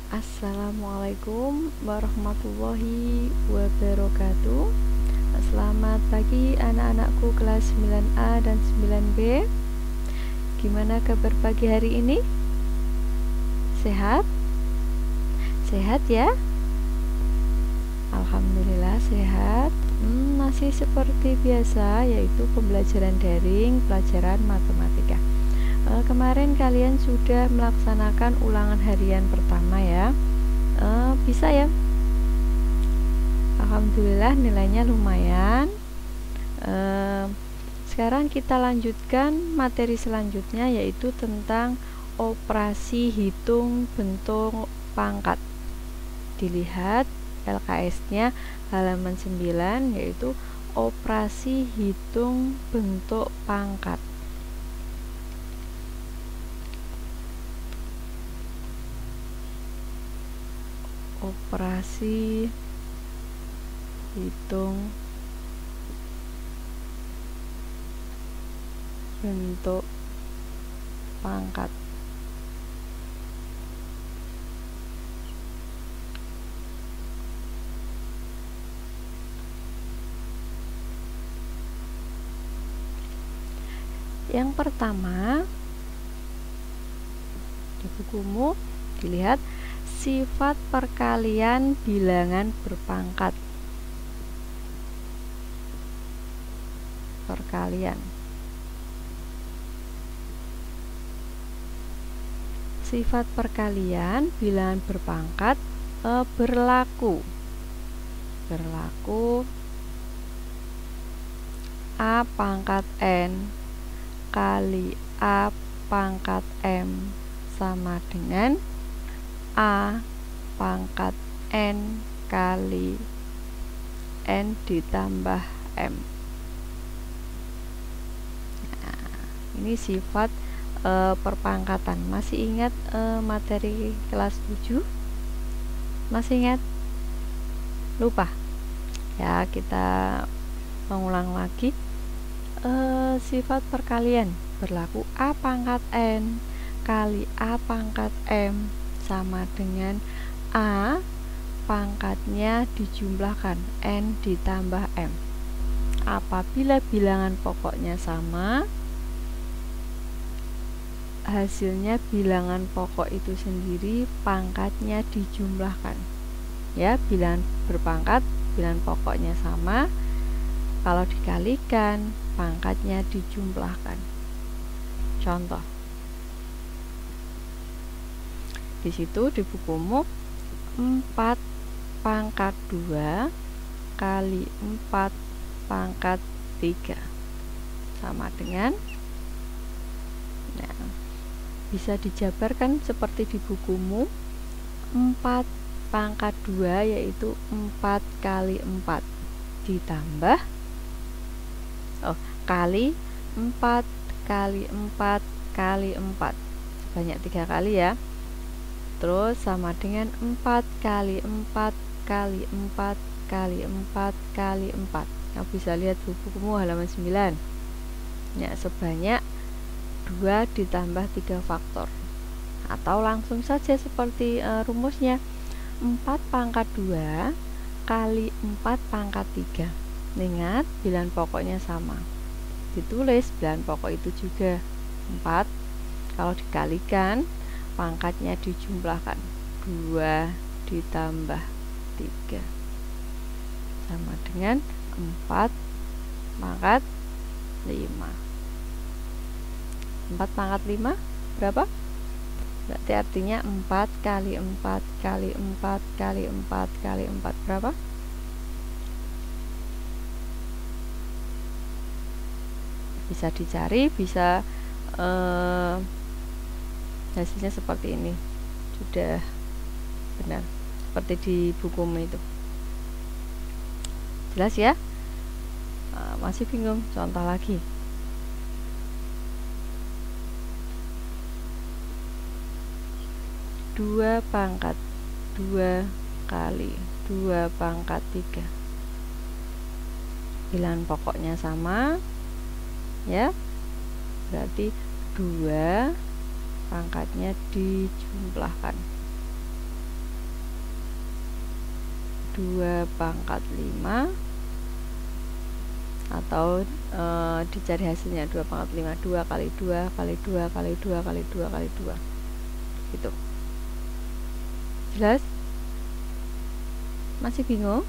Assalamualaikum warahmatullahi wabarakatuh. Selamat pagi anak-anakku kelas 9A dan 9B. Gimana kabar pagi hari ini? Sehat? Sehat ya? Alhamdulillah sehat. Masih seperti biasa, yaitu pembelajaran daring, pelajaran matematika. Kemarin kalian sudah melaksanakan ulangan harian pertama ya. Bisa ya? Alhamdulillah nilainya lumayan. Sekarang kita lanjutkan materi selanjutnya, yaitu tentang operasi hitung bentuk pangkat. Dilihat LKS-nya halaman 9, yaitu operasi hitung bentuk pangkat. Operasi hitung bentuk pangkat. Yang pertama, di bukumu dilihat sifat perkalian bilangan berpangkat. Perkalian. Sifat perkalian bilangan berpangkat berlaku A pangkat N kali A pangkat M sama dengan A pangkat N kali N ditambah M. Nah, ini sifat perpangkatan. Masih ingat materi kelas 7? Masih ingat? Lupa? Ya, kita mengulang lagi. Sifat perkalian berlaku A pangkat N kali A pangkat M sama dengan A pangkatnya dijumlahkan N ditambah M. Apabila bilangan pokoknya sama, hasilnya bilangan pokok itu sendiri pangkatnya dijumlahkan. Ya, bilangan berpangkat, bilangan pokoknya sama, kalau dikalikan pangkatnya dijumlahkan. Contoh. Di situ di bukumu 4 pangkat 2 kali 4 pangkat 3 sama dengan, nah, bisa dijabarkan seperti di bukumu. 4 pangkat 2 yaitu 4 kali 4 ditambah kali 4 kali 4 kali 4, banyak 3 kali ya. Terus sama dengan 4 kali 4 kali 4 kali 4 kali 4. Yang bisa lihat bukumu halaman 9. Ya, sebanyak 2 ditambah 3 faktor. Atau langsung saja seperti rumusnya. 4 pangkat 2 kali 4 pangkat 3. Ingat, bilangan pokoknya sama. Ditulis bilangan pokok itu juga 4. Kalau dikalikan pangkatnya dijumlahkan 2 ditambah 3 sama dengan 4 pangkat 5. 4 pangkat 5 berapa? Berarti artinya 4 kali 4 kali 4 kali 4 kali 4 berapa? Bisa dicari, bisa hasilnya seperti ini. Sudah benar seperti di bukumu itu. Jelas ya? Masih bingung? Contoh lagi. 2 pangkat 2 kali 2 pangkat 3. Bilangan pokoknya sama ya, berarti 2 pangkatnya dijumlahkan. 2 pangkat 5, atau dicari hasilnya 2 pangkat 5, 2 kali 2 kali 2 kali 2 kali 2 kali 2 gitu. Jelas? Masih bingung?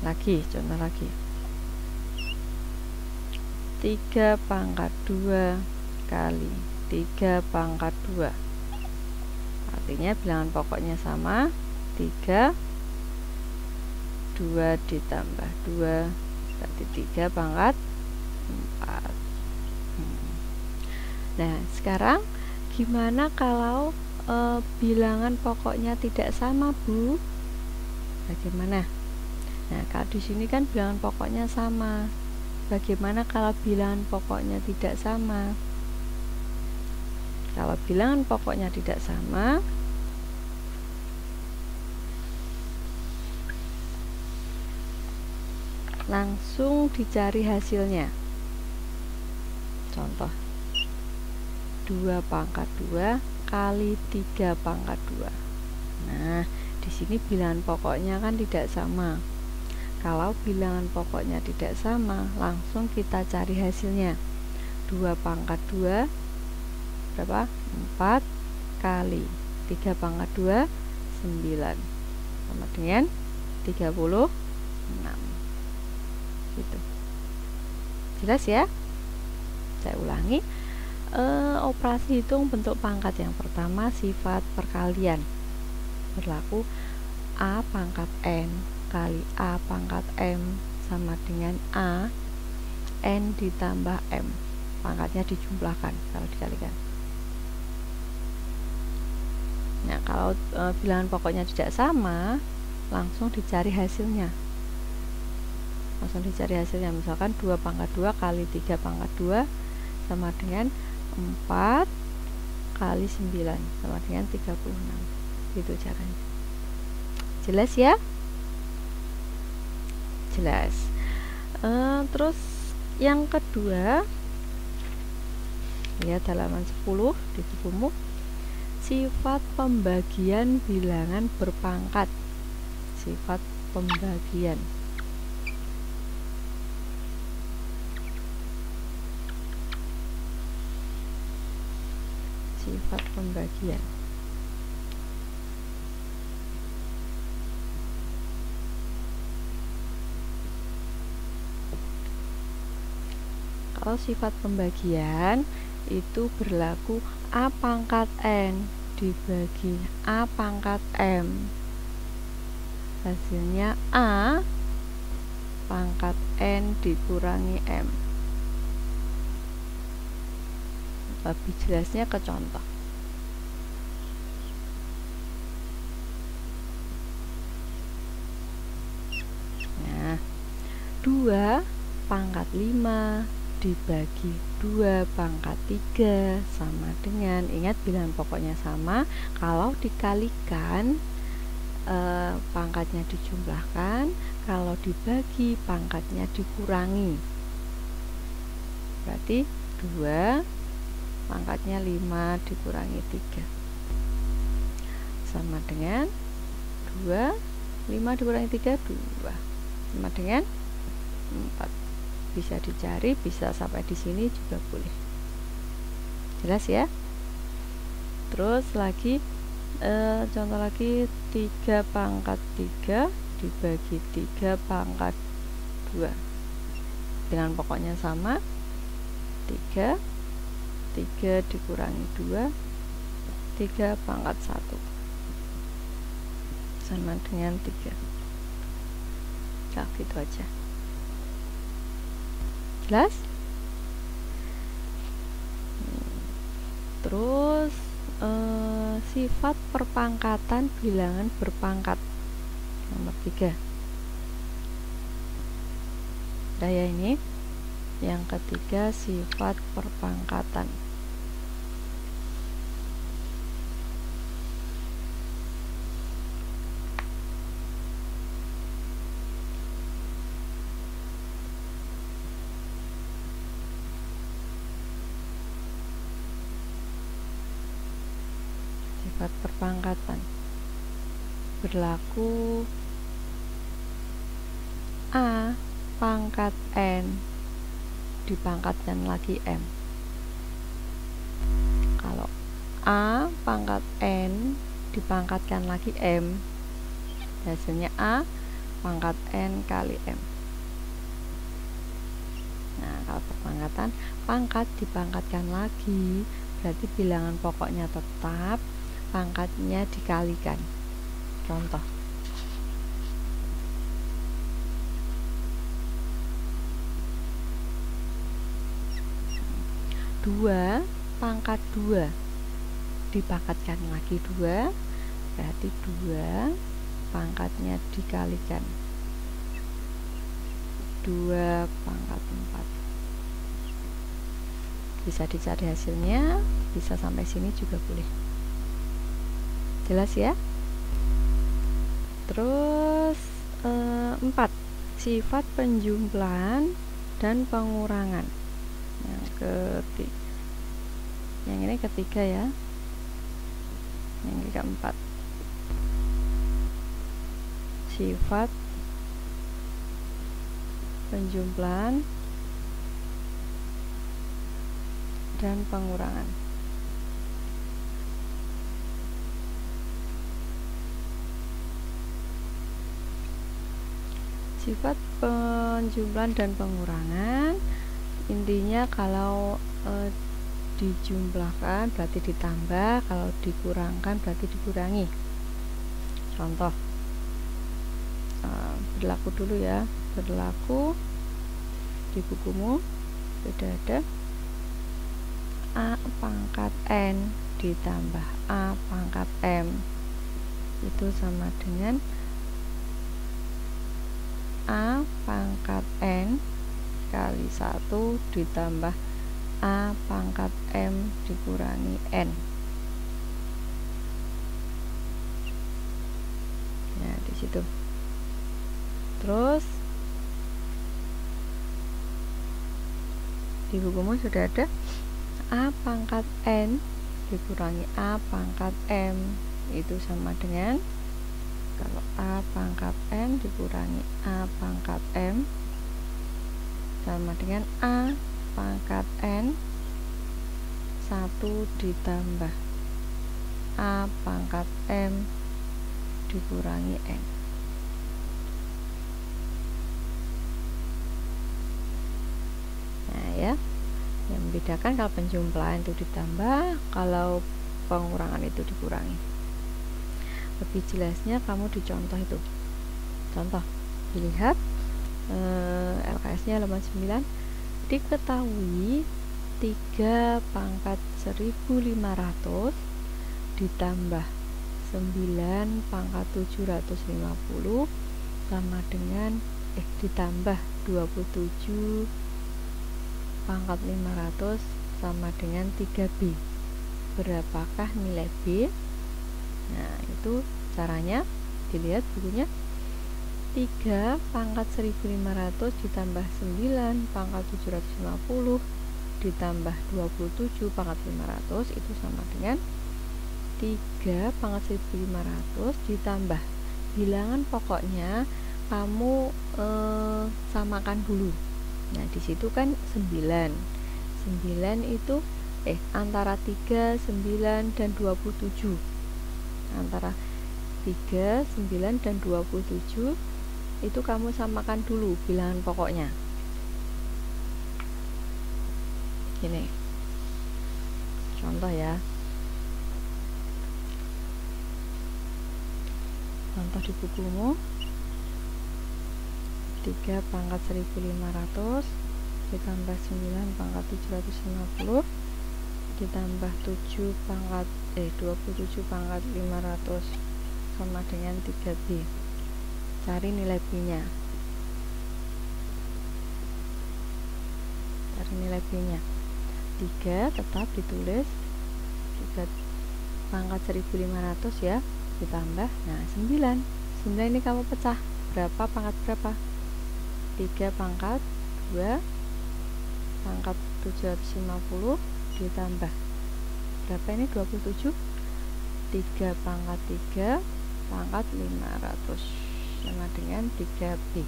Lagi, contoh lagi. 3 pangkat 2 kali 3 pangkat 2, artinya bilangan pokoknya sama, 3, 2 ditambah 2 berarti 3 pangkat 4. Nah, sekarang gimana kalau bilangan pokoknya tidak sama, Bu? Bagaimana? Nah, kalau di sini kan bilangan pokoknya sama. Bagaimana kalau bilangan pokoknya tidak sama? Kalau bilangan pokoknya tidak sama, langsung dicari hasilnya. Contoh 2 pangkat 2 kali 3 pangkat 2. Nah, di sini bilangan pokoknya kan tidak sama. Kalau bilangan pokoknya tidak sama, langsung kita cari hasilnya. 2 pangkat 2 berapa? 4 kali 3 pangkat 2 9 sama dengan 36 gitu. Jelas ya? Saya ulangi. Operasi hitung bentuk pangkat yang pertama sifat perkalian, berlaku A pangkat N kali A pangkat M sama dengan A N ditambah M, pangkatnya dijumlahkan kalau dikalikan. Nah, kalau bilangan pokoknya tidak sama, langsung dicari hasilnya. Misalkan 2 pangkat 2 kali 3 pangkat 2 sama dengan 4 kali 9 sama dengan 36. Gitu caranya. Jelas ya? Jelas. Terus yang kedua, lihat halaman 10 di bukumu. Sifat pembagian bilangan berpangkat. Sifat pembagian. Sifat pembagian. Kalau sifat pembagian itu berlaku A pangkat N dibagi A pangkat M, hasilnya A pangkat N dikurangi M. Lebih jelasnya ke contoh. Nah, 2 pangkat 5 dibagi 2 pangkat 3 sama dengan, ingat bilangan pokoknya sama, kalau dikalikan pangkatnya dijumlahkan, kalau dibagi pangkatnya dikurangi. Berarti 2 pangkatnya 5 dikurangi 3 sama dengan 2, 5 dikurangi 3 2 sama dengan 4. Bisa dicari, bisa sampai di sini juga boleh. Jelas ya? Terus lagi contoh lagi 3 pangkat 3 dibagi 3 pangkat 2. Bilangan pokoknya sama, 3 dikurangi 2 3 pangkat 1 sama dengan 3. Nah, gitu aja. Jelas? Terus sifat perpangkatan bilangan berpangkat nomor 3. Udah ya ini. Yang ketiga sifat perpangkatan. Sifat perpangkatan berlaku A pangkat N dipangkatkan lagi M. Kalau A pangkat N dipangkatkan lagi M, hasilnya A pangkat N kali M. Nah, kalau perpangkatan, pangkat dipangkatkan lagi, berarti bilangan pokoknya tetap, pangkatnya dikalikan. Contoh. 2 pangkat 2 dipangkatkan lagi 2, berarti 2 pangkatnya dikalikan 2 pangkat 4. Bisa dicari hasilnya, bisa sampai sini juga boleh. Jelas ya? Terus 4, sifat penjumlahan dan pengurangan. Yang ini ketiga ya. Yang keempat, sifat penjumlahan dan pengurangan. Sifat penjumlahan dan pengurangan intinya kalau dijumlahkan berarti ditambah, kalau dikurangkan berarti dikurangi. Contoh, berlaku dulu ya, berlaku di bukumu sudah ada A pangkat N ditambah A pangkat M itu sama dengan A pangkat N kali 1 ditambah A pangkat M dikurangi N. Nah, di situ. Terus di bukumu sudah ada A pangkat N dikurangi A pangkat M itu sama dengan, kalau A pangkat N dikurangi A pangkat M sama dengan A pangkat N 1 ditambah A pangkat M dikurangi N. Nah ya, yang membedakan kalau penjumlahan itu ditambah, kalau pengurangan itu dikurangi. Lebih jelasnya kamu dicontoh itu. Contoh, dilihat LKS-nya halaman 9. Diketahui 3 pangkat 1500 ditambah 9 pangkat 750 sama dengan ditambah 27 pangkat 500 sama dengan 3B. Berapakah nilai B? Nah, itu caranya dilihat bukunya. 3 pangkat 1500 ditambah 9 pangkat 750 ditambah 27 pangkat 500 itu sama dengan 3 pangkat 1500 ditambah bilangan pokoknya kamu samakan dulu. Nah, di situ kan 9 itu antara 3, 9 dan 27. Antara 3, 9 dan 27 itu kamu samakan dulu bilangan pokoknya. Gini, contoh ya, contoh di bukumu 3 pangkat 1500 ditambah 9 pangkat 750 ditambah 7 pangkat 27 pangkat 500 sama dengan 3B. Cari nilai B-nya. Cari nilai B-nya. 3 tetap ditulis 3 pangkat 1500 ya, ditambah, nah 9 ini kamu pecah, berapa pangkat berapa? 3 pangkat 2 pangkat 750 ditambah berapa ini, 27. 3 pangkat 3 pangkat 500 sama dengan 3B.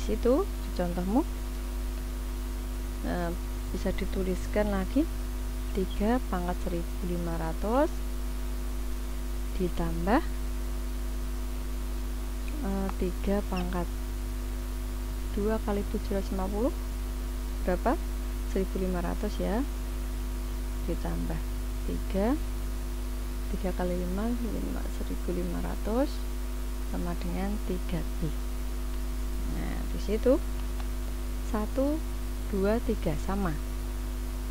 situ di contohmu bisa dituliskan lagi 3 pangkat 1500 ditambah 3 pangkat 2 kali 750 berapa? 1500 ya, ditambah 3 kali 5 1500 sama dengan 3B. Nah di situ 1 2 3 sama,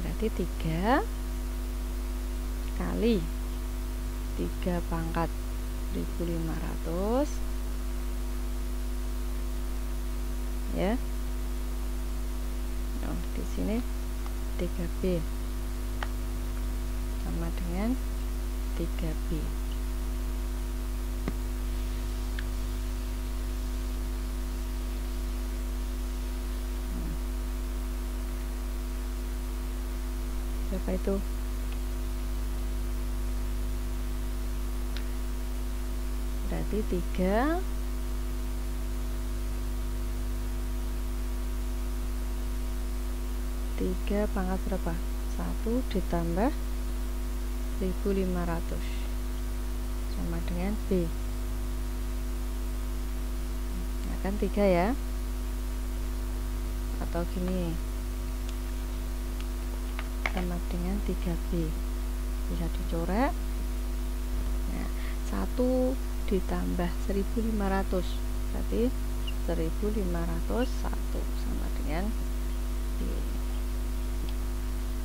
berarti 3 kali 3 pangkat 1500 ya. Oh, di sini 3B sama dengan 3B. Berapa itu? Berarti 3 pangkat berapa? 1 ditambah 1500 sama dengan B. Nah, kan 3 ya, atau gini sama dengan 3B, bisa dicoret. Nah, 1 ditambah 1500 berarti 1501 sama dengan B.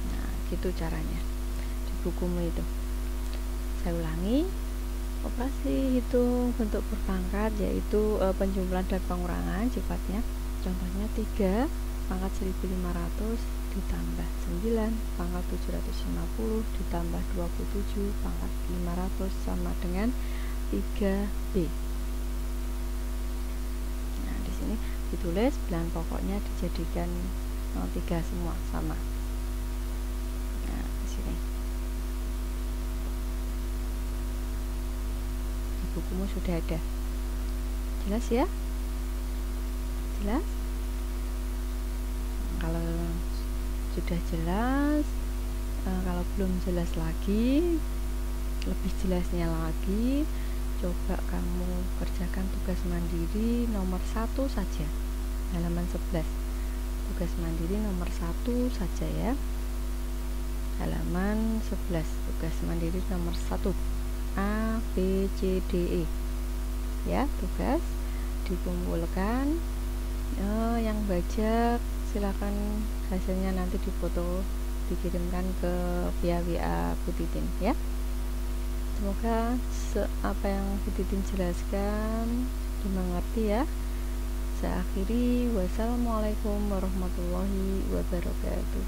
Nah gitu caranya di bukumu itu. Saya ulangi, operasi hitung bentuk berpangkat yaitu penjumlahan dan pengurangan sifatnya. Contohnya 3 pangkat 1500 ditambah 9 pangkat 750 ditambah 27 pangkat 500 sama dengan 3B. Nah di sini ditulis bilangan pokoknya dijadikan 3 semua sama. Nah di sini di bukumu sudah ada. Jelas ya? Jelas? Kalau sudah jelas, kalau belum jelas lagi, lebih jelasnya lagi, coba kamu kerjakan tugas mandiri nomor 1 saja, halaman 11. Tugas mandiri nomor 1 saja ya, halaman 11. Tugas mandiri nomor 1 A, B, C, D, E ya. Tugas dikumpulkan, yang baca silakan hasilnya nanti difoto dikirimkan ke via WA Bu Titin ya. Semoga apa yang Bu Titin jelaskan dimengerti ya. Saya akhiri, wassalamualaikum warahmatullahi wabarakatuh.